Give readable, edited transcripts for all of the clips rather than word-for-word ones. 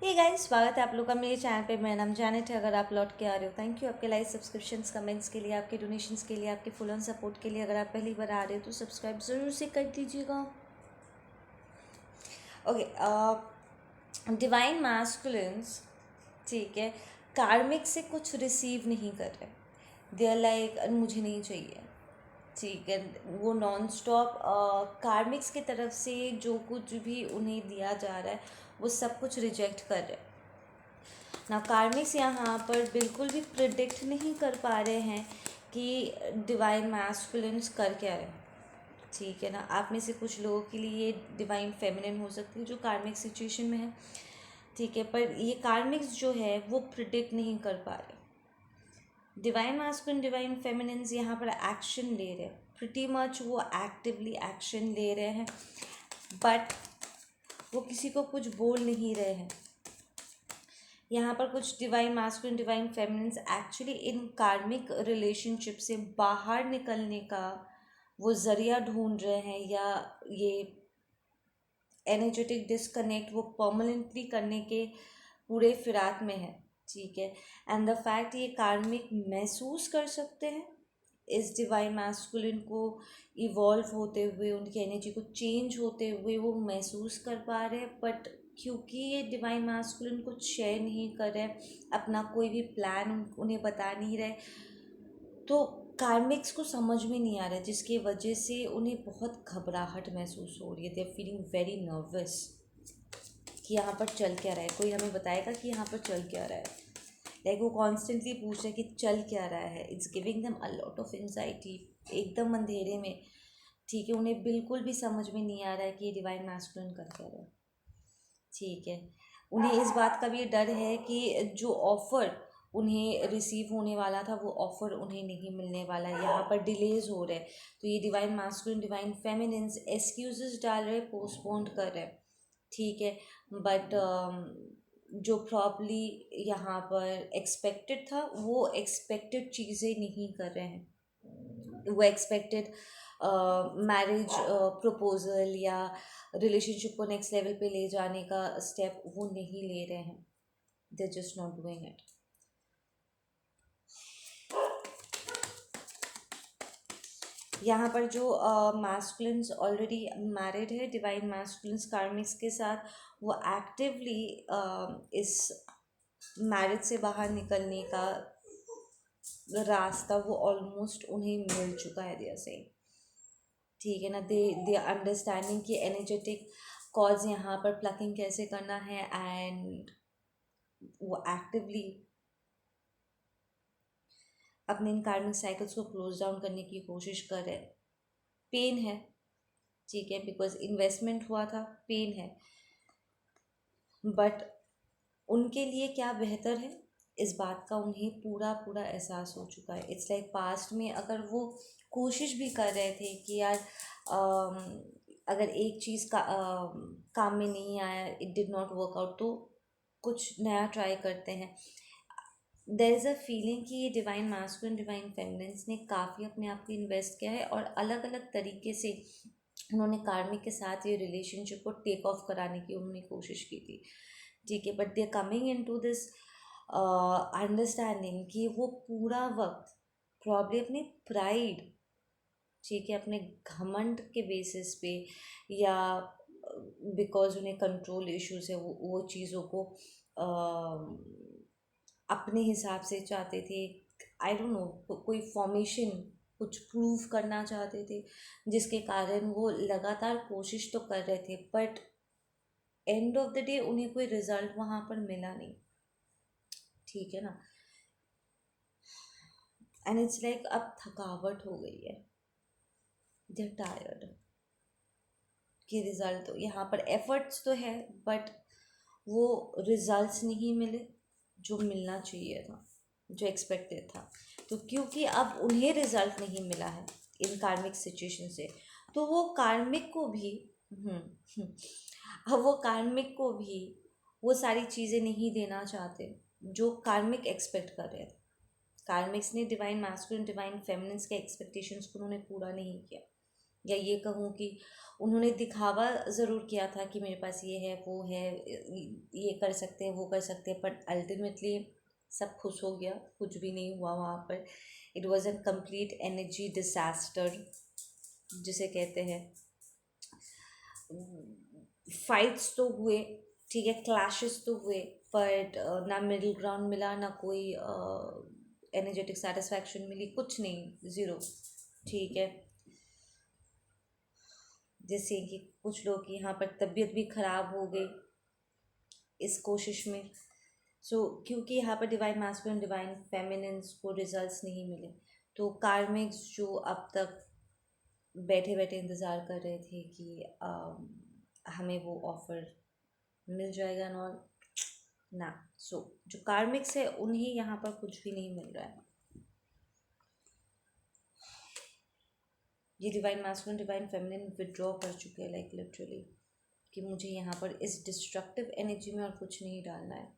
Hey guys, स्वागत है आप लोग का मेरे चैनल पे। मेरा नाम जानेट है। अगर आप लौट के आ रहे हो, थैंक यू आपके लाइक, सब्सक्रिप्शंस, कमेंट्स के लिए, आपके डोनेशंस के लिए, आपके फुल ऑन सपोर्ट के लिए। अगर आप पहली बार आ रहे हो तो सब्सक्राइब ज़रूर से कर दीजिएगा। ओके, डिवाइन मैस्कुलिन्स, ठीक है, कार्मिक से कुछ रिसीव नहीं कर रहे। दे आर लाइक मुझे नहीं चाहिए, ठीक है। वो नॉन स्टॉप कार्मिक्स की तरफ से जो कुछ भी उन्हें दिया जा रहा है वो सब कुछ रिजेक्ट कर रहे हैं ना। कार्मिक्स यहाँ पर बिल्कुल भी प्रिडिक्ट नहीं कर पा रहे हैं कि डिवाइन मैस्कुलिन्स कर क्या रहे हैं, ठीक है ना। आप में से कुछ लोगों के लिए ये डिवाइन फेमिनिन हो सकती है जो कार्मिक सिचुएशन में है, ठीक है, पर ये कार्मिक्स जो है वो प्रिडिक्ट नहीं कर पा रहे। डिवाइन मास्कुलिन, डिवाइन फेमिनिन्स यहाँ पर एक्शन ले रहे हैं, प्रिटी मच वो एक्टिवली एक्शन ले रहे हैं, बट वो किसी को कुछ बोल नहीं रहे हैं। यहाँ पर कुछ divine masculine, divine feminines actually in कार्मिक रिलेशनशिप से बाहर निकलने का वो ज़रिया ढूंढ रहे हैं, या ये एनर्जेटिक डिस्कनेक्ट वो परमानेंटली करने के पूरे फिराक में है, ठीक है। एंड द फैक्ट ये कार्मिक महसूस कर सकते हैं इस डिवाइन मैस्कुलिन को इवॉल्व होते हुए, उनकी एनर्जी को चेंज होते हुए वो महसूस कर पा रहे हैं, बट क्योंकि ये डिवाइन मैस्कुलिन कुछ शेयर नहीं कर रहे, अपना कोई भी प्लान उन्हें बता नहीं रहे, तो कार्मिक्स को समझ में नहीं आ रहा है, जिसकी वजह से उन्हें बहुत घबराहट महसूस हो रही है। They are feeling very nervous कि यहाँ पर चल क्या रहा है, कोई हमें बताएगा कि यहाँ पर चल क्या रहा है। लाइक वो कॉन्स्टेंटली पूछ रहे हैं कि चल क्या रहा है। It's giving them a lot of anxiety, एकदम अंधेरे में, ठीक है। उन्हें बिल्कुल भी समझ में नहीं आ रहा है कि ये डिवाइन मैस्कुलिन कर क्या रहा है, ठीक है। उन्हें इस बात का भी डर है कि जो ऑफ़र उन्हें रिसीव होने वाला था वो ऑफ़र उन्हें नहीं मिलने वाला है, यहाँ पर डिलेज हो रहे हैं। तो ये divine masculine, divine feminines excuses डाल रहे, पोस्टपोन्ड कर रहे, ठीक है। बट जो प्रॉब्ली यहाँ पर एक्सपेक्टेड था वो एक्सपेक्टेड चीज़ें नहीं कर रहे हैं। वो एक्सपेक्टेड मैरिज प्रपोजल या रिलेशनशिप को नेक्स्ट लेवल पे ले जाने का स्टेप वो नहीं ले रहे हैं। They just not doing it. यहाँ पर जो मैस्कुलिन्स ऑलरेडी मैरिड है, डिवाइन मैस्कुलिन्स कार्मिक्स के साथ, वो एक्टिवली इस मैरिज से बाहर निकलने का रास्ता वो ऑलमोस्ट उन्हें मिल चुका है, दिया से, ठीक है ना। दे अंडरस्टैंडिंग कि एनर्जेटिक कॉज यहाँ पर प्लकिंग कैसे करना है, एंड वो एक्टिवली अपने इन कार्मिक साइकिल्स को क्लोज डाउन करने की कोशिश कर रहे हैं। पेन है, ठीक है, बिकॉज इन्वेस्टमेंट हुआ था, पेन है, बट उनके लिए क्या बेहतर है इस बात का उन्हें पूरा पूरा एहसास हो चुका है। इट्स लाइक पास्ट में अगर वो कोशिश भी कर रहे थे कि यार अगर एक चीज़ का काम में नहीं आया, it did not work out, तो कुछ नया ट्राई करते हैं। देयर इज़ अ फीलिंग कि ये डिवाइन मास्कुलिन, डिवाइन फेमिनिन्स ने काफ़ी अपने आप को इन्वेस्ट किया है, और अलग अलग तरीके से उन्होंने कार्मिक के साथ ये रिलेशनशिप को टेक ऑफ कराने की उन्होंने कोशिश की थी, ठीक है। But they are coming into this understanding कि वो पूरा वक्त प्रॉब्लम अपने प्राइड, ठीक है, अपने घमंड के बेसिस पे, या बिकॉज उन्हें कंट्रोल इश्यूज है, वो चीज़ों को अपने हिसाब से चाहते थे। आई डोंट नो, कोई फॉर्मेशन कुछ प्रूव करना चाहते थे, जिसके कारण वो लगातार कोशिश तो कर रहे थे, but end of the day उन्हें कोई रिजल्ट वहाँ पर मिला नहीं, ठीक है ना। एंड इट्स लाइक अब थकावट हो गई है, दे टायर्ड कि रिजल्ट तो यहाँ पर एफर्ट्स तो है, बट वो रिजल्ट्स नहीं मिले जो मिलना चाहिए था, जो एक्सपेक्टेड था। तो क्योंकि अब उन्हें रिजल्ट नहीं मिला है इन कार्मिक सिचुएशन से, तो वो कार्मिक को भी अब वो कार्मिक को भी वो सारी चीज़ें नहीं देना चाहते जो कार्मिक एक्सपेक्ट कर रहे थे। कार्मिक्स ने डिवाइन मैस्कुलिन, डिवाइन फेमिनिन्स के एक्सपेक्टेशंस को उन्होंने पूरा नहीं किया, या ये कहूँ कि उन्होंने दिखावा ज़रूर किया था कि मेरे पास ये है वो है, ये कर सकते हैं वो कर सकते हैं, बट अल्टीमेटली सब खुश हो गया, कुछ भी नहीं हुआ वहाँ पर। It was an complete energy disaster जिसे कहते हैं। फाइट्स तो हुए, ठीक है, क्लैशेस तो हुए, बट ना मिडिल ग्राउंड मिला, ना कोई एनर्जेटिक सेटिस्फैक्शन मिली, कुछ नहीं, ज़ीरो। ठीक है, जैसे कि कुछ लोग की यहाँ पर तबीयत भी ख़राब हो गई इस कोशिश में। क्योंकि यहाँ पर डिवाइन मैस्कुलिन डिवाइन फेमिनिन्स को रिजल्ट्स नहीं मिले, तो कार्मिक्स जो अब तक बैठे बैठे इंतज़ार कर रहे थे कि हमें वो ऑफ़र मिल जाएगा नॉल ना। जो कार्मिक्स है उन्हें यहाँ पर कुछ भी नहीं मिल रहा है। ये divine masculine divine feminine withdraw कर चुके हैं, लाइक लिटरली, कि मुझे यहाँ पर इस डिस्ट्रक्टिव एनर्जी में और कुछ नहीं डालना है।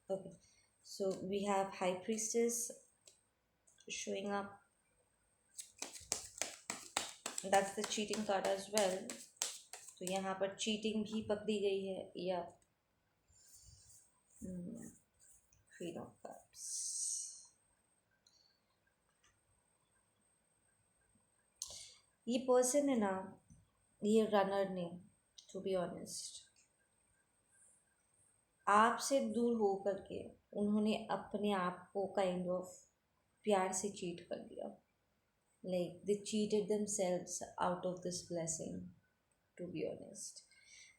Okay, so we have High Priestess showing up. That's the cheating card as well. तो यहाँ पर चीटिंग भी पकड़ी गई है, या Queen of Cups. ये पर्सन है ना, ये रनर ने, टू बी ऑनेस्ट, आपसे दूर हो करके उन्होंने अपने आप को काइंड ऑफ प्यार से चीट कर दिया। Like they cheated themselves out of this blessing, to be honest.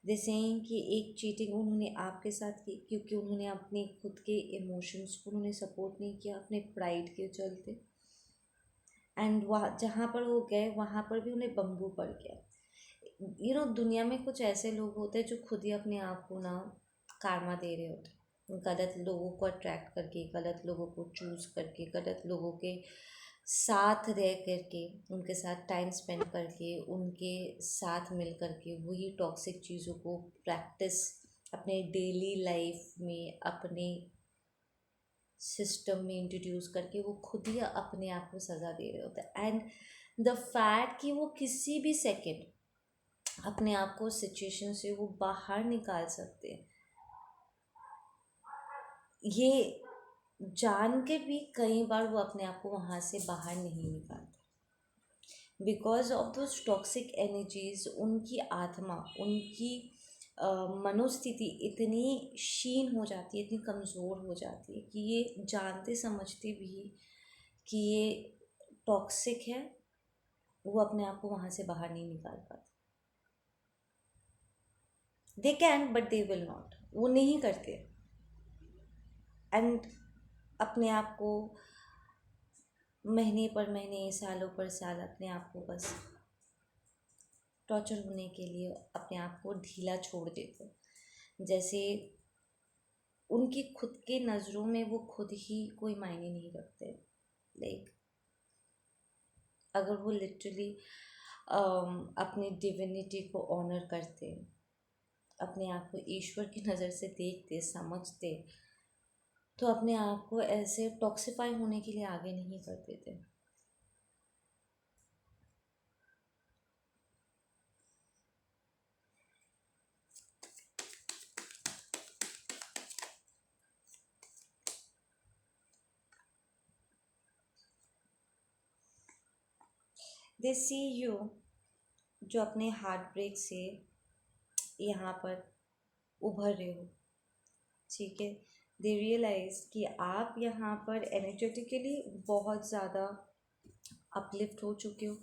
They saying कि एक चीटिंग उन्होंने आपके साथ की क्योंकि उन्होंने अपने खुद के इमोशंस को उन्होंने सपोर्ट नहीं किया, अपने प्राइड के चलते। एंड वहाँ जहाँ पर वो गए वहाँ पर भी उन्हें बम्बू पड़ गया। दुनिया में कुछ ऐसे लोग होते हैं जो खुद ही अपने आप को ना कारमा दे रहे होते हैं, गलत लोगों को अट्रैक्ट करके, गलत लोगों को चूज़ करके, गलत लोगों के साथ रह करके, उनके साथ टाइम स्पेंड करके, उनके साथ मिल करके वही टॉक्सिक चीज़ों को प्रैक्टिस अपने डेली लाइफ में, अपने सिस्टम में इंट्रोड्यूस करके वो खुद ही अपने आप को सज़ा दे रहे होते हैं। एंड द फैक्ट कि वो किसी भी सेकेंड अपने आप को सिचुएशन से वो बाहर निकाल सकते हैं, ये जान के भी कई बार वो अपने आप को वहाँ से बाहर नहीं निकालते because of those toxic energies. उनकी आत्मा, उनकी मनोस्थिति इतनी क्षीण हो जाती है, इतनी कमज़ोर हो जाती है कि ये जानते समझते भी कि ये टॉक्सिक है, वो अपने आप को वहाँ से बाहर नहीं निकाल पाते। They can but they will not, वो नहीं करते। एंड अपने आप को महीने पर महीने, सालों पर साल अपने आप को बस टॉर्चर होने के लिए अपने आप को ढीला छोड़ देते, जैसे उनकी खुद के नज़रों में वो खुद ही कोई मायने नहीं रखते। लाइक अगर वो लिटरली अपनी डिविनिटी को ऑनर करते, अपने आप को ईश्वर की नज़र से देखते समझते, तो अपने आप को ऐसे टॉक्सिफाई होने के लिए आगे नहीं कर देते। दे सी यू, जो अपने हार्ट ब्रेक से यहाँ पर उभर रहे हो, ठीक है। दे रियलाइज कि आप यहाँ पर एनर्जेटिकली बहुत ज़्यादा अपलिफ्ट हो चुके हो,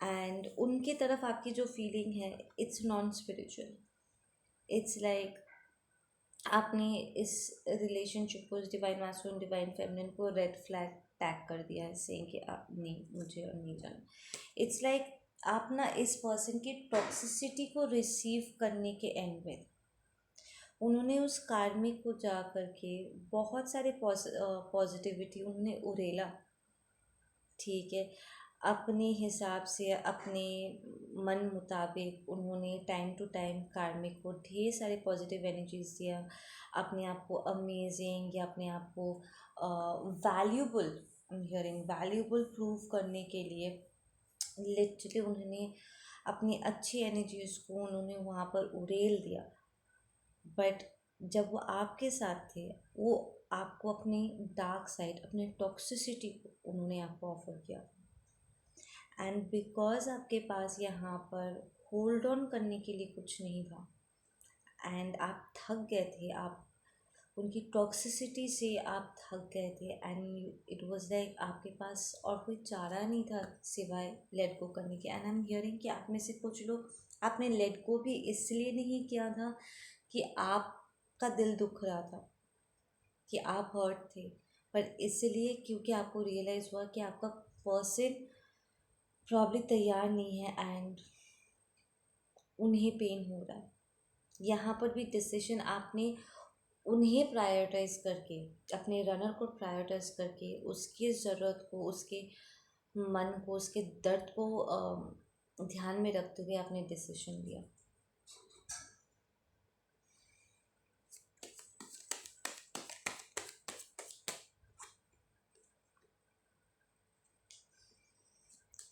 एंड उनके तरफ आपकी जो फीलिंग है it's non spiritual. It's like आपने इस रिलेशनशिप को, इस डिवाइन मैस्कुलिन डिवाइन फेमिनिन को रेड फ्लैग टैग कर दिया है, सेइंग कि आप नहीं, मुझे और नहीं जाना। इट्स लाइक आप ना इस पर्सन की टॉक्सिसिटी को रिसीव करने के एंड में उन्होंने उस कार्मिक को जा कर के बहुत सारे पॉजिटिविटी उन्होंने उड़ेला, ठीक है, अपने हिसाब से, अपने मन मुताबिक उन्होंने टाइम टू टाइम कार्मिक को ढेर सारे पॉजिटिव एनर्जीज दिया, अपने आप को अमेजिंग या अपने आप को वैल्यूबल, हियरिंग वैल्यूबल प्रूव करने के लिए लिटरली उन्होंने अपनी अच्छी एनर्जीज को उन्होंने वहाँ पर उड़ेल दिया। बट जब वो आपके साथ थे, वो आपको अपनी डार्क साइड, अपने टॉक्सिसिटी को उन्होंने आपको ऑफर किया। एंड बिकॉज आपके पास यहाँ पर होल्ड ऑन करने के लिए कुछ नहीं था एंड आप थक गए थे, आप उनकी टॉक्सिसिटी से आप थक गए थे एंड इट वाज लाइक आपके पास और कोई चारा नहीं था सिवाय लेट गो करने के। एंड आई एम हियरिंग कि आप में से कुछ लोग आपने लेट गो भी इसलिए नहीं किया था कि आपका दिल दुख रहा था, कि आप हर्ट थे, पर इसलिए क्योंकि आपको रियलाइज़ हुआ कि आपका पर्सन प्रॉब्ली तैयार नहीं है एंड उन्हें पेन हो रहा है। यहाँ पर भी डिसीजन आपने उन्हें प्रायोरिटाइज करके, अपने रनर को प्रायोरिटाइज करके, उसकी ज़रूरत को, उसके मन को, उसके दर्द को ध्यान में रखते हुए आपने डिसीजन लिया।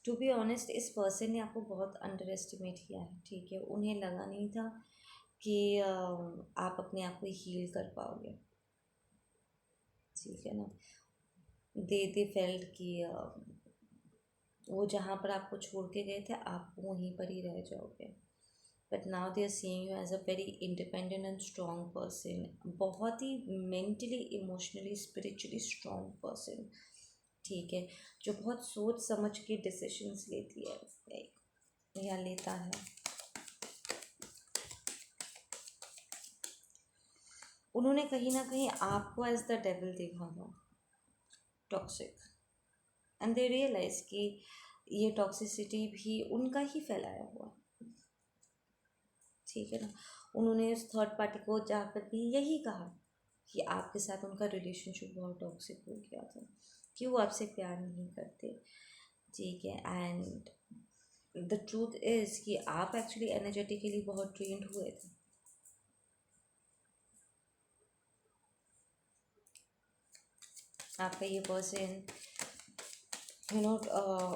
टू बी ऑनेस्ट, इस पर्सन ने आपको बहुत अंडर एस्टिमेट किया है, ठीक है। उन्हें लगा नहीं था कि आप अपने आप को हील कर पाओगे, ठीक है ना। दे फेल्ट कि वो जहाँ पर आपको छोड़ के गए थे आप वहीं पर ही रह जाओगे। But now they are seeing you as a very independent and strong person, बहुत ही mentally, emotionally, spiritually strong person, ठीक है, जो बहुत सोच समझ के डिसीशंस लेती है, लाइक या लेता है। उन्होंने कहीं ना कहीं आपको एज द डेविल देखा था, टॉक्सिक, एंड दे रियलाइज कि ये टॉक्सिसिटी भी उनका ही फैलाया हुआ, ठीक है ना। उन्होंने उस थर्ड पार्टी को जाकर भी यही कहा कि आपके साथ उनका रिलेशनशिप बहुत टॉक्सिक हो गया था, कि वो आपसे प्यार नहीं करते, ठीक है। एंड द ट्रूथ इज़ कि आप एक्चुअली एनर्जेटिकली बहुत ट्रेंड हुए थे। आपका ये पर्सन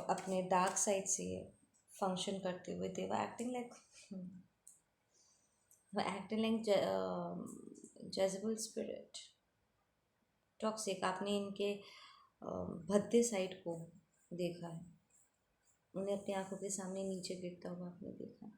अपने डार्क साइड से फंक्शन करते हुए they were acting like Jezebel spirit, toxic. आपने इनके भद्दे साइड को देखा है, उन्हें अपनी आंखों के सामने नीचे गिरता हुआ आपने देखा।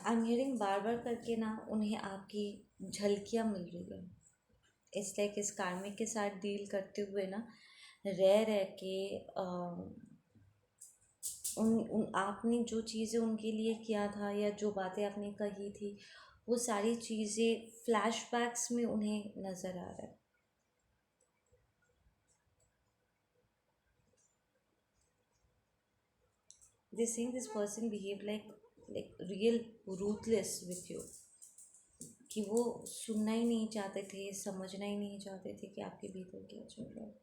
आई एम हियरिंग बार बार करके ना उन्हें आपकी झलकियाँ मिल रही है। इस लाइक इस कार्मिक के साथ डील करते हुए ना रह के उन आपने जो चीज़ें उनके लिए किया था या जो बातें आपने कही थी, वो सारी चीज़ें फ्लैशबैक्स में उन्हें नज़र आ रहा है। They think this person behaved like real ruthless with you, कि वो सुनना ही नहीं चाहते थे, समझना ही नहीं चाहते थे कि आपके भीतर क्या चल रहा है,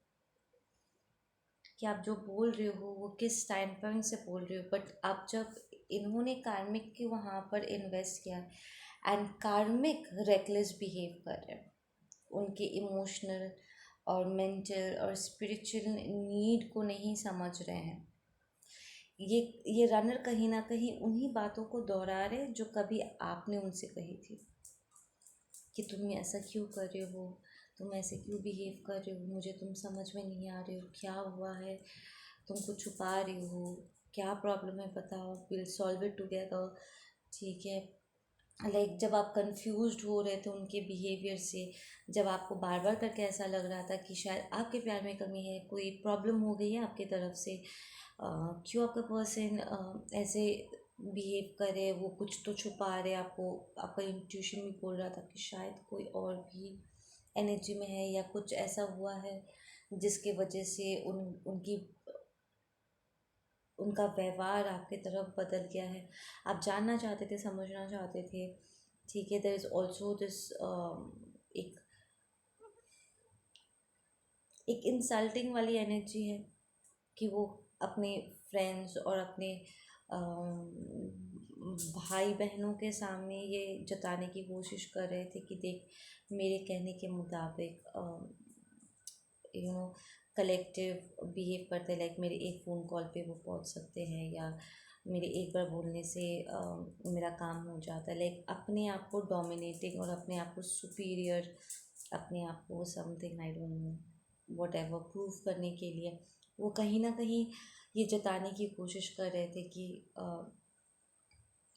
कि आप जो बोल रहे हो वो किस टाइम पॉइंट से बोल रहे हो। बट अब जब इन्होंने कार्मिक के वहाँ पर इन्वेस्ट किया एंड कार्मिक रेकलेस बिहेव कर रहे हैं, उनके इमोशनल और मेंटल और स्पिरिचुअल नीड को नहीं समझ रहे हैं, ये रनर कहीं ना कहीं उन्हीं बातों को दोहरा रहे जो कभी आपने उनसे कही थी, कि तुम ऐसा क्यों कर रहे हो, तुम ऐसे क्यों बिहेव कर रहे हो, मुझे तुम समझ में नहीं आ रहे हो, क्या हुआ है, तुम कुछ छुपा रहे हो, क्या प्रॉब्लम है बताओ, विल सॉल्व इट टुगेदर, ठीक है। लाइक जब आप कंफ्यूज्ड हो रहे थे उनके बिहेवियर से, जब आपको बार बार करके ऐसा लग रहा था कि शायद आपके प्यार में कमी है, कोई प्रॉब्लम हो गई है आपकी तरफ से, क्यों आपका पर्सन ऐसे बिहेव करे, वो कुछ तो छुपा रहे आपको। आपका इंट्यूशन भी बोल रहा था कि शायद कोई और भी एनर्जी में है, या कुछ ऐसा हुआ है जिसके वजह से उनका व्यवहार आपके तरफ बदल गया है। आप जानना चाहते थे, समझना चाहते थे। ठीक है, देयर इज़ ऑल्सो दिस एक एक इंसल्टिंग वाली एनर्जी है कि वो अपने फ्रेंड्स और अपने भाई बहनों के सामने ये जताने की कोशिश कर रहे थे कि देख, मेरे कहने के मुताबिक यू नो कलेक्टिव बिहेव करते, लाइक मेरे एक फ़ोन कॉल पे वो पहुंच सकते हैं, या मेरे एक बार बोलने से मेरा काम हो जाता है। लाइक अपने आप को डोमिनेटिंग और अपने आप को सुपीरियर, अपने आप को something I don't know what ever prove करने के लिए वो कहीं ना कहीं ये जताने की कोशिश कर रहे थे कि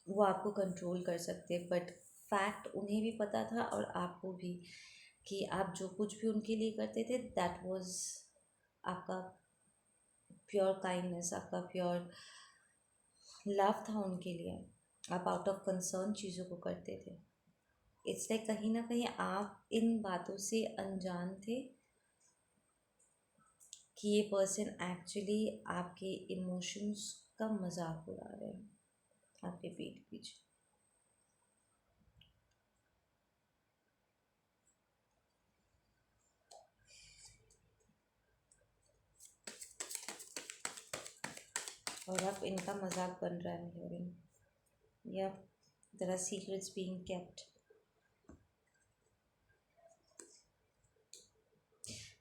वो आपको कंट्रोल कर सकते। बट फैक्ट उन्हें भी पता था और आपको भी, कि आप जो कुछ भी उनके लिए करते थे दैट वाज आपका प्योर काइंडनेस, आपका प्योर लव था उनके लिए। आप आउट ऑफ कंसर्न चीज़ों को करते थे। इट्स लाइक कहीं ना कहीं आप इन बातों से अनजान थे कि ये पर्सन एक्चुअली आपके इमोशंस का मजाक उड़ा रहे हैं आपके पीठ पीछे। और अब इनका मजाक बन रहा है हियरिंग, या there are secrets being kept.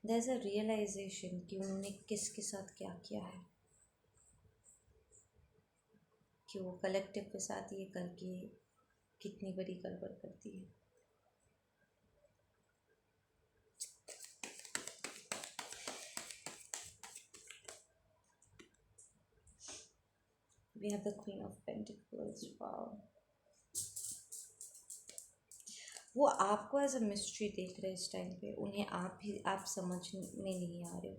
There is a realization कि उन्होंने किसके साथ क्या किया है, कि वो कलेक्टिव के साथ ये करके कितनी बड़ी गड़बड़ करती है। We have the Queen of Pentacles. Wow. वो आपको एज अ मिस्ट्री देख रहे हैं इस टाइम पे, उन्हें आप समझ में नहीं आ रहे हो।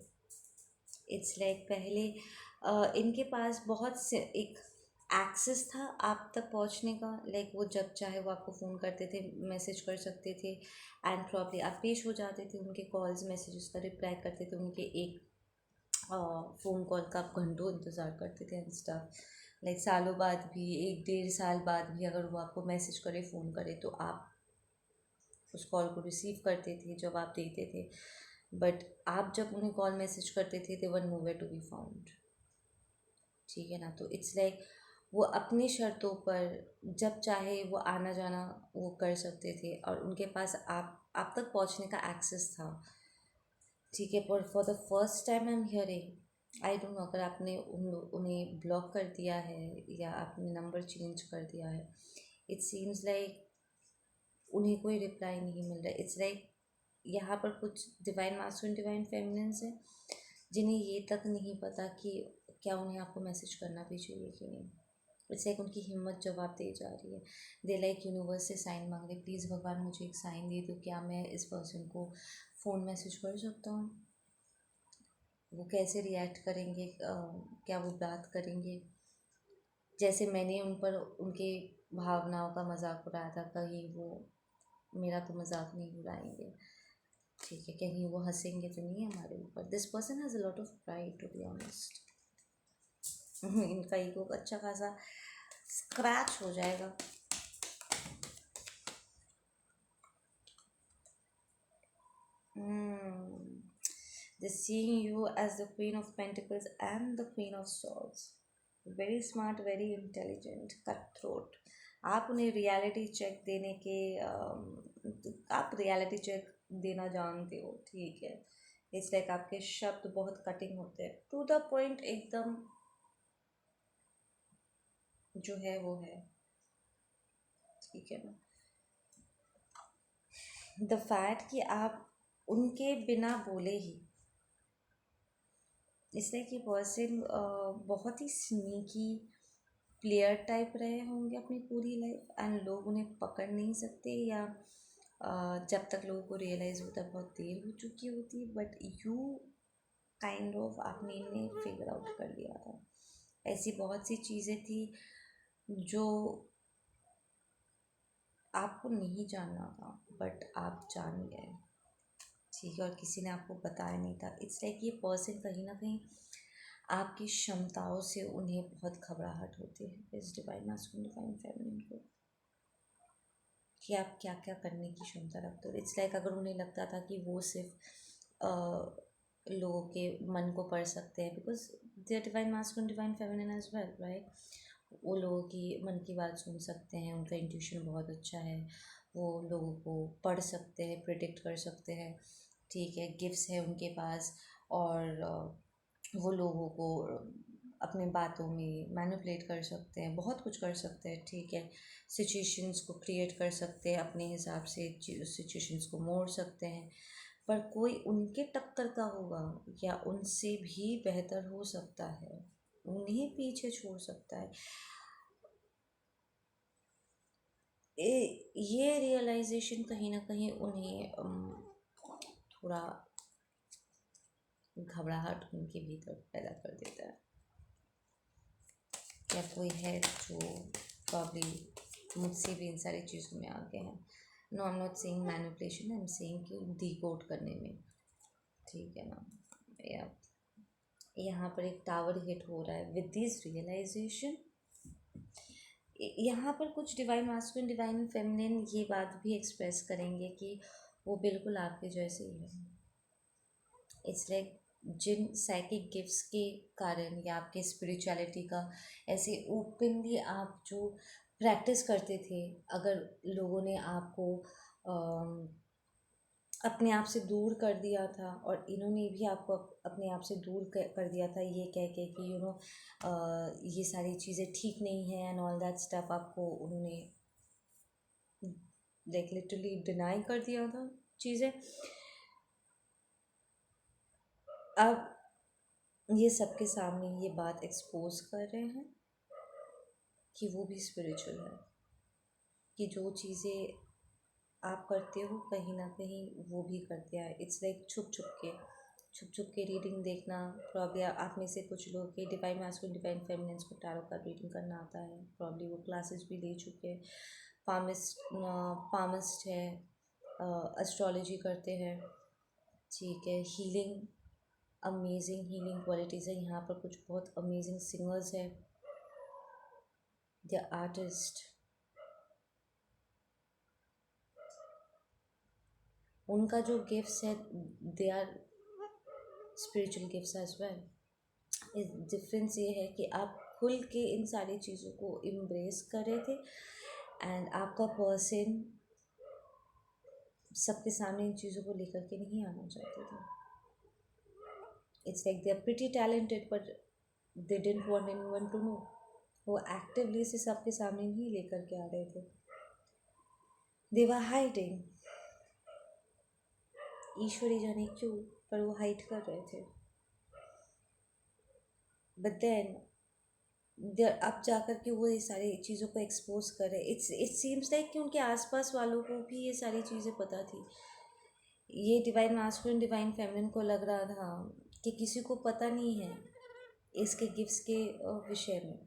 इट्स लाइक पहले इनके पास बहुत से एक एक्सेस था आप तक पहुंचने का। लाइक वो जब चाहे वो आपको फ़ोन करते थे, मैसेज कर सकते थे, एंड प्रॉब्ली आप पेश हो जाते थे उनके कॉल्स मैसेजेस का, रिप्लाई करते थे उनके एक फ़ोन कॉल का आप घंटों इंतज़ार करते थे एंड स्टफ। लाइक सालों बाद भी, 1-1.5 साल बाद भी अगर वो आपको मैसेज करे, फ़ोन करे, तो आप उस कॉल को रिसीव करते थे, जवाब देते थे। बट आप जब उन्हें कॉल मैसेज करते थे, दे वर नोवेयर टू बी फाउंड। ठीक है ना? तो इट्स लाइक वो अपनी शर्तों पर जब चाहे वो आना जाना वो कर सकते थे, और उनके पास आप तक पहुंचने का एक्सेस था। ठीक है, पर for the first time I am hearing, I don't know अगर आपने उन्हें ब्लॉक कर दिया है या आपने नंबर चेंज कर दिया है। इट सीम्स लाइक उन्हें कोई रिप्लाई नहीं मिल रहा है। इट्स लाइक यहाँ पर कुछ डिवाइन मास्कुलिन, डिवाइन फेमिनिन्स हैं जिन्हें ये तक नहीं पता कि क्या उन्हें आपको मैसेज करना भी चाहिए कि नहीं। इट्स लाइक उनकी हिम्मत जवाब दे जा रही है। दे लाइक यूनिवर्स से साइन मांग रहे, प्लीज़ भगवान मुझे एक साइन दे दो, क्या मैं इस पर्सन को फ़ोन मैसेज कर सकता हूँ, वो कैसे रिएक्ट करेंगे, क्या वो बात करेंगे जैसे मैंने उन पर उनके भावनाओं का मजाक उड़ाया था, कहीं वो मेरा तो मजाक नहीं उड़ाएंगे। ठीक है, कहीं वो हंसेंगे तो नहीं हमारे ऊपर। This person has a lot of pride to be honest. इनका ईगो अच्छा खासा स्क्रैच हो जाएगा। They seeing you as the Queen of Pentacles and the Queen of Swords. Very smart, very intelligent, cutthroat. आप उन्हें रियलिटी चेक देने के आप रियलिटी चेक देना जानते हो। ठीक है, इट्स लाइक आपके शब्द बहुत कटिंग होते हैं, टू द पॉइंट, एकदम जो है वो है। ठीक है ना? द फैक्ट कि आप उनके बिना बोले ही, इसलिए कि पर्सन बहुत ही स्नीकी प्लेयर टाइप रहे होंगे अपनी पूरी लाइफ, एंड लोग उन्हें पकड़ नहीं सकते, या जब तक लोगों को रियलाइज़ होता है बहुत देर हो चुकी होती। बट यू काइंड ऑफ आपने इन्हें फिगर आउट कर लिया था। ऐसी बहुत सी चीज़ें थी जो आपको नहीं जानना था बट आप जान गए, ठीक है, और किसी ने आपको बताया नहीं था। इट्स लाइक ये पर्सन कहीं ना कहीं आपकी क्षमताओं से उन्हें बहुत घबराहट होती है, इस डिवाइन मास्कुलिन डिवाइन फेमिनिन को, कि आप क्या क्या करने की क्षमता रखते हो। इट्स लाइक अगर उन्हें लगता था कि वो सिर्फ लोगों के मन को पढ़ सकते हैं, because they are divine masculine divine feminine as well, right. वो लोगों की मन की बात सुन सकते हैं, उनका इंट्यूशन बहुत अच्छा है, वो लोगों को पढ़ सकते हैं, प्रिडिक्ट कर सकते हैं, ठीक है, गिफ्ट्स है उनके पास, और वो लोगों को अपने बातों में मैनिपुलेट कर सकते हैं, बहुत कुछ कर सकते हैं, ठीक है, सिचुएशंस को क्रिएट कर सकते हैं अपने हिसाब से, सिचुएशंस को मोड़ सकते हैं। पर कोई उनके टक्कर का होगा या उनसे भी बेहतर हो सकता है, उन्हें पीछे छोड़ सकता है। ये रियलाइजेशन कहीं ना कहीं उन्हें थोड़ा घबराहट उनके भीतर पैदा कर देता है। क्या कोई है जो प्रॉब्ली मुझसे भी इन सारी चीज़ों में आगे हैं? No, I am not saying manipulation, I am saying कि डिकोड करने में, ठीक है ना। या यहाँ पर एक टावर हिट हो रहा है विद दिस रियलाइजेशन। यहाँ पर कुछ डिवाइन मास्कुलिन डिवाइन फेमिनिन ये बात भी एक्सप्रेस करेंगे कि वो बिल्कुल आपके जैसे ही है। इट्स लाइक जिन साइकिक गिफ्ट्स के कारण या आपके स्पिरिचुअलिटी का ऐसे ओपनली आप जो प्रैक्टिस करते थे, अगर लोगों ने आपको अपने आप से दूर कर दिया था, और इन्होंने भी आपको अपने आप से दूर कर दिया था, ये कह के कि ये सारी चीज़ें ठीक नहीं है एंड ऑल दैट स्टफ, आपको उन्होंने लाइक लिटरली डिनाई कर दिया था चीज़ें। अब ये सबके सामने ये बात एक्सपोज कर रहे हैं कि वो भी स्पिरिचुअल है, कि जो चीज़ें आप करते हो कहीं ना कहीं वो भी करते हैं। इट्स लाइक छुप छुप के रीडिंग देखना। प्रॉब्ली आप में से कुछ लोग के डिवाइन मास्कुलिन डिवाइन फेमिनिन्स को टैरो का रीडिंग करना आता है, प्रॉब्ली वो क्लासेस भी ले चुके हैं, पामिस्ट है, एस्ट्रोलॉजी करते हैं, ठीक है, हीलिंग, अमेजिंग हीलिंग क्वालिटीज़ है यहाँ पर। कुछ बहुत अमेजिंग सिंगर्स है, द आर्टिस्ट, उनका जो गिफ्ट्स है they are spiritual gifts as well. Difference ये है कि आप खुल के इन सारी चीज़ों को इम्ब्रेस कर रहे थे, एंड आपका पर्सन सबके सामने इन चीज़ों को लेकर के नहीं आना चाहते थे। It's like they are pretty talented but they didn't want anyone to know. वो एक्टिवली से सबके सामने नहीं लेकर के आ रहे थे, दे वर हाइडिंग। ईश्वरी जाने क्यों, पर वो हाइड कर रहे थे। बट देन अब जाकर के वो ये सारी चीज़ों को एक्सपोज कर रहे। इट सीम्स लाइक कि उनके आसपास वालों को भी ये सारी चीज़ें पता थी। ये डिवाइन मास्कुलिन डिवाइन फेमिनिन को लग रहा था कि किसी को पता नहीं है इसके गिफ्ट्स के विषय में।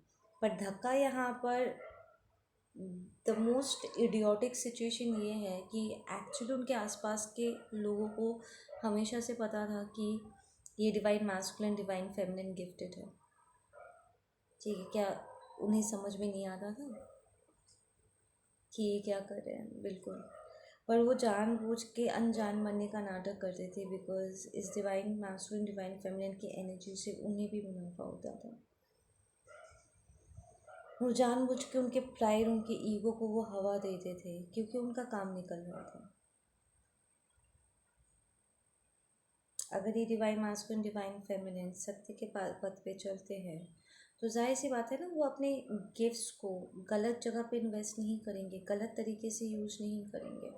पर धक्का यहाँ पर, द मोस्ट इडियोटिक सिचुएशन ये है कि एक्चुअली उनके आसपास के लोगों को हमेशा से पता था कि ये divine masculine divine feminine gifted है, ठीक है। क्या उन्हें समझ में नहीं आता था कि ये क्या कर रहे हैं? बिल्कुल। पर वो जानबूझ के अनजान बनने का नाटक करते थे, बिकॉज इस डिवाइन मास्कुलिन डिवाइन फेमिनिन की एनर्जी से उन्हें भी मुनाफा होता था। वो जानबूझ के उनके प्राइड, उनके ईगो को वो हवा देते थे, क्योंकि उनका काम निकल रहा था। अगर ये डिवाइन मास्कुलिन डिवाइन फेमिनिन सत्य के पथ पे चलते हैं, तो जाहिर सी बात है ना, वो अपने गिफ्ट्स को गलत जगह पे इन्वेस्ट नहीं करेंगे, गलत तरीके से यूज़ नहीं करेंगे।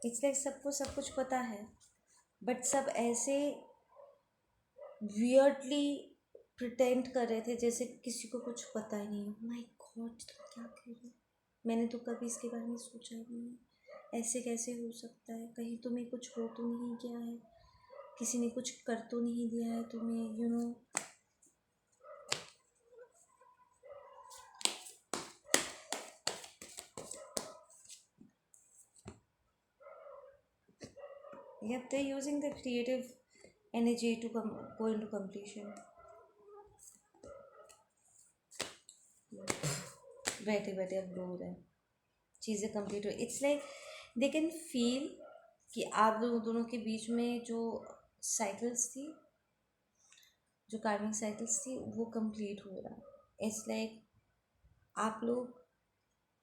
इट्स लाइक सबको सब कुछ पता है, बट सब ऐसे वियर्डली प्रिटेंड कर रहे थे जैसे किसी को कुछ पता ही नहीं हो। माय गॉड, तुम क्या कह रहे हो? मैंने तो कभी इसके बारे में सोचा ही नहीं है। ऐसे कैसे हो सकता है, कहीं तुम्हें कुछ हो तो नहीं गया है, किसी ने कुछ कर तो नहीं दिया है तुम्हें, you know. Yep, they're using the creative energy to go into completion. बैठे बैठे अब रो रहे हैं, चीज़ें कंप्लीट हो। It's like they can feel कि आप लोगों दोनों के बीच में जो साइकिल्स थी, जो कार्मिक साइकिल्स थी, वो कंप्लीट हो रहा। इट्स लाइक आप लोग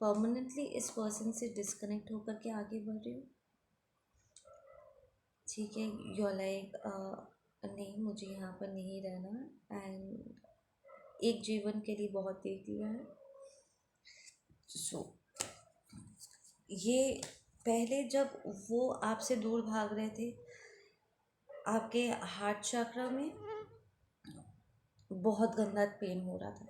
परमानेंटली इस पर्सन से डिस्कनेक्ट होकर के आगे बढ़ रहे हो। ठीक है, यू आर लाइक नहीं, मुझे यहाँ पर नहीं रहना, एंड एक जीवन के लिए बहुत देख लिया है। सो ये पहले जब वो आपसे दूर भाग रहे थे, आपके हार्ट चक्र में बहुत गंदा पेन हो रहा था,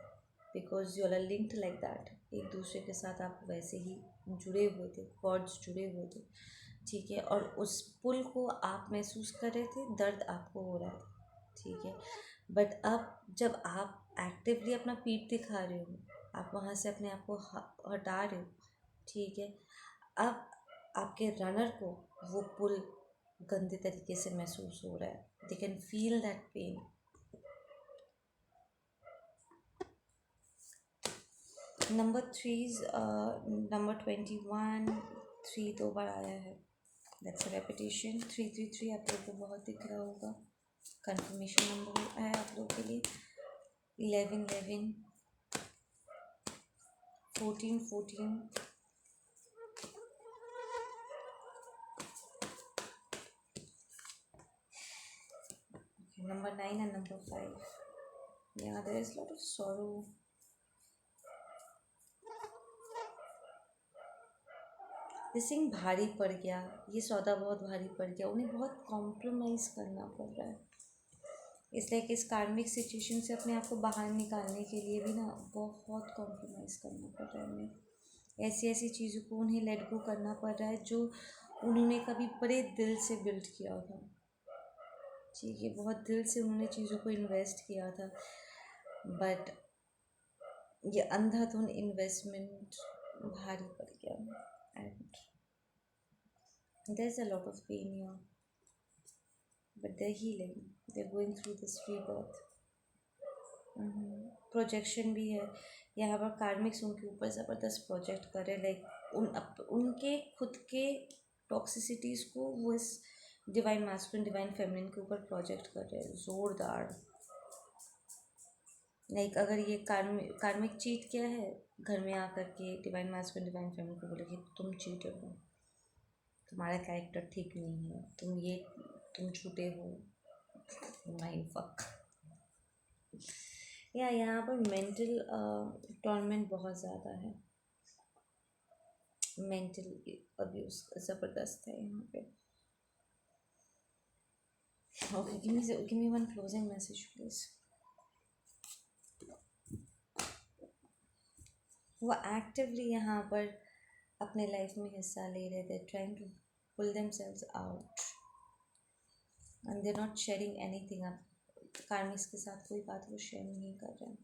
because you are linked like that. एक दूसरे के साथ आप वैसे ही जुड़े हुए थे, कॉर्ड्स जुड़े हुए थे। ठीक है, और उस पुल को आप महसूस कर रहे थे, दर्द आपको हो रहा था। ठीक है, बट अब जब आप एक्टिवली अपना पीठ दिखा रहे हो, आप वहाँ से अपने आप को हटा रहे हो। ठीक है, अब आपके रनर को वो पुल गंदे तरीके से महसूस हो रहा है। They can feel that pain. Number 3 number 21 3 2 बार आया है। That's a repetition. 333 आप लोग को बहुत दिख रहा होगा, कंफर्मेशन नंबर है आप लोग के लिए। 11 11 14 14 number 9 and number 5. Yeah, there is a lot of sorrow. जैसे भारी पड़ गया, ये सौदा बहुत भारी पड़ गया, उन्हें बहुत कॉम्प्रोमाइज़ करना पड़ रहा है। इसलिए कि इस कार्मिक सिचुएशन से अपने आप को बाहर निकालने के लिए भी ना बहुत कॉम्प्रोमाइज़ करना पड़ रहा है उन्हें। ऐसी ऐसी चीज़ों को उन्हें लेट गो करना पड़ रहा है जो उन्होंने कभी बड़े दिल से बिल्ड किया था। ठीक है, बहुत दिल से उन्होंने चीज़ों को इन्वेस्ट किया था, बट ये अंधाधुन इन्वेस्टमेंट भारी पड़ गया, and there's a lot of pain here, but they're healing, they're going through this rebirth. Projection भी है यहाँ पर। कार्मिक्स उनके ऊपर ज़बरदस्त प्रोजेक्ट कर रहे, लाइक उनके खुद के टॉक्सिसिटीज़ को वो इस डिवाइन मैस्कुलिन डिवाइन फेमिनिन के ऊपर प्रोजेक्ट कर रहे हैं, ज़ोरदार। लाइक अगर ये कार्मिक चीट किया है, घर में आकर के डिवाइन मैस्कुलिन डिवाइन फेमिनिन को बोले कि तुम चीटर हो, तुम्हारा कैरेक्टर ठीक नहीं है, तुम झूठे हो, माइंड फक। या यहाँ पर मेंटल टॉर्मेंट बहुत ज़्यादा है, मेंटल अब्यूज ज़बरदस्त है यहाँ पे। Okay, give me one closing message please. वो एक्टिवली यहाँ पर अपने लाइफ में हिस्सा ले रहे थे, trying to pull themselves out, and they not sharing anything. अब कार्मिक्स के साथ कोई बात वो शेयर नहीं कर रहे हैं।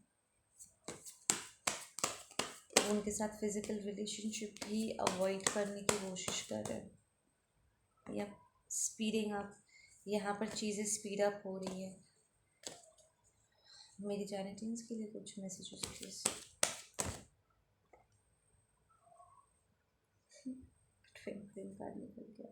उनके साथ फिजिकल रिलेशनशिप भी अवॉइड करने की कोशिश कर रहे हैं, या स्पीडिंग अप, यहाँ पर चीज़ें स्पीड अप हो रही है। मेरी जैनेटिन्स के लिए कुछ मैसेजेस प्लीज। ट्विन कार्ड निकल गया।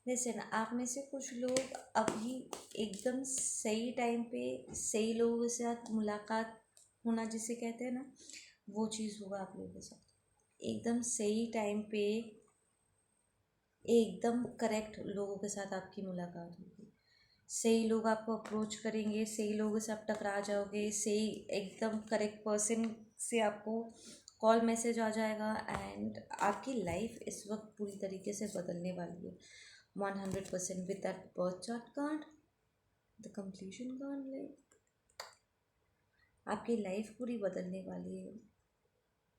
लेकिन आप में से कुछ लोग अभी एकदम सही टाइम पे सही लोगों के साथ मुलाकात होना जिसे कहते हैं ना, वो चीज़ होगा आप लोगों के साथ। एकदम सही टाइम पे एकदम करेक्ट लोगों के साथ आपकी मुलाकात होगी, सही लोग आपको अप्रोच करेंगे, सही लोगों से आप टकरा जाओगे, सही एकदम करेक्ट पर्सन से आपको कॉल मैसेज आ जाएगा एंड आपकी लाइफ इस वक्त पूरी तरीके से बदलने वाली है 100% with that birth chart card, the completion card. Like आपकी लाइफ पूरी बदलने वाली है।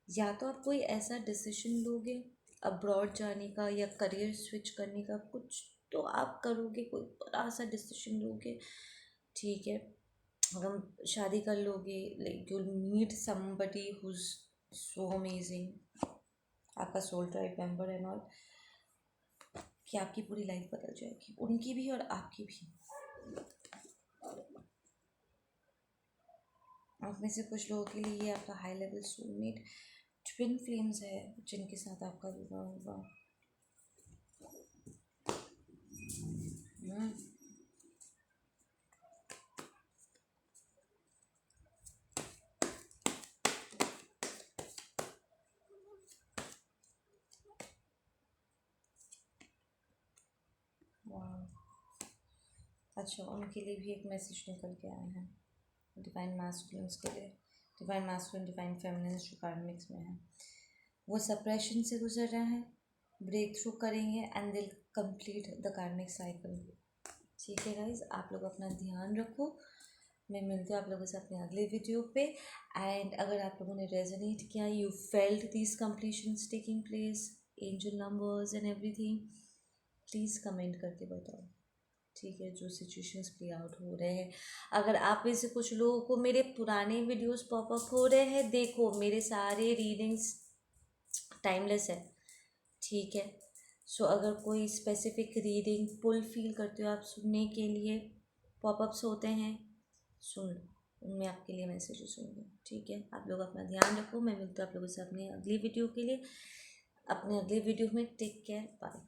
या तो आप कोई ऐसा डिसीजन लोगे अब्रॉड जाने का या करियर स्विच करने का, कुछ तो आप करोगे, कोई बड़ा सा डिसीजन लोगे, ठीक है। अगर शादी कर लोगे, like you meet somebody who is so amazing, आपका soul tribe member and all, कि आपकी पूरी लाइफ बदल जाएगी, उनकी भी और आपकी भी। आप में से कुछ लोगों के लिए ये आपका high level soulmate twin flames है जिनके साथ आपका विवाह होगा। वाह, अच्छा, उनके लिए भी एक मैसेज निकल के आया है डिवाइन मैस्कुलिन्स के लिए, डिवाइन मैस्कुलिन डिवाइन फेमिनिन्स जो कार्मिक्स में है। वो सप्रेशन से गुजर रहे हैं, ब्रेक थ्रू करेंगे एंड दिल कंप्लीट द कार्मिक साइकिल। ठीक है गाइज, आप लोग अपना ध्यान रखो, मैं मिलती हूँ आप लोगों से अपने अगले वीडियो पे। एंड अगर आप लोगों ने रेजोनेट किया, you felt these completions taking place, angel numbers and everything, please comment करके बताओ, ठीक है, जो सिचुएशंस प्ले आउट हो रहे हैं। अगर आप में से कुछ लोगों को मेरे पुराने वीडियोस पॉपअप हो रहे हैं, देखो मेरे सारे रीडिंग्स टाइमलेस है, ठीक है। सो अगर कोई स्पेसिफिक रीडिंग पुल फील करते हो आप सुनने के लिए, पॉपअप्स होते हैं, सुन लो, उनमें आपके लिए मैसेजेस होंगे, ठीक है। आप लोग अपना ध्यान रखो, मैं मिलती हूँ आप लोगों से अपने अगली वीडियो के लिए, अपने अगले वीडियो में। Take care, bye.